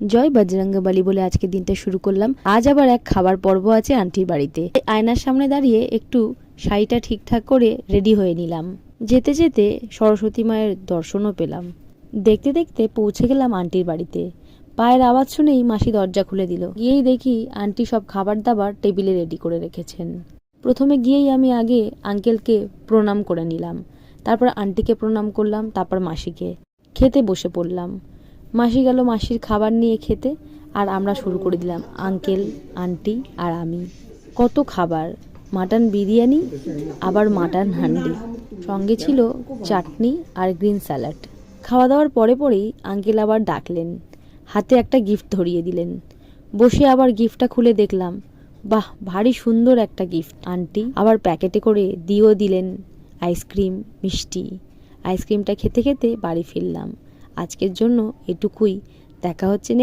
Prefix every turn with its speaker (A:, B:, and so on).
A: জয় বজরঙ্গবলী বলে আজকে দিনটা শুরু করলাম। আজ আবার এক খাবার পর্ব আছে আন্টির বাড়িতে। আয়নার সামনে দাঁড়িয়ে একটু শাড়িটা ঠিকঠাক করে রেডি হয়ে নিলাম। যেতে যেতে সরস্বতী মায়ের দর্শনও পেলাম। দেখতে দেখতে পৌঁছে গেলাম আন্টির বাড়িতে। পায়ের আওয়াজ শুনেই মাসি দরজা খুলে দিল। গিয়েই দেখি আন্টি সব খাবার দাবার টেবিলে রেডি করে রেখেছেন। প্রথমে গিয়েই আমি আগে আঙ্কেলকে প্রণাম করে নিলাম, তারপর আন্টিকে প্রণাম করলাম, তারপর মাসিকে। খেতে বসে পড়লাম। মাসি গেল মাসির খাবার নিয়ে খেতে, আর আমরা শুরু করে দিলাম আঙ্কেল, আন্টি আর আমি। কত খাবার! মাটন বিরিয়ানি, আবার মাটন হান্ডি, সঙ্গে ছিল চাটনি আর গ্রিন স্যালাড। খাওয়া দাওয়ার পরে পরেই আঙ্কেল আবার ডাকলেন, হাতে একটা গিফট ধরিয়ে দিলেন। বসে আবার গিফটটা খুলে দেখলাম, বাহ, ভারী সুন্দর একটা গিফট। আন্টি আবার প্যাকেটে করে দিয়েও দিলেন আইসক্রিম, মিষ্টি। আইসক্রিমটা খেতে খেতে বাড়ি ফিরলাম। আজকের জন্য এটুকুই। দেখা হচ্ছে নেক্সট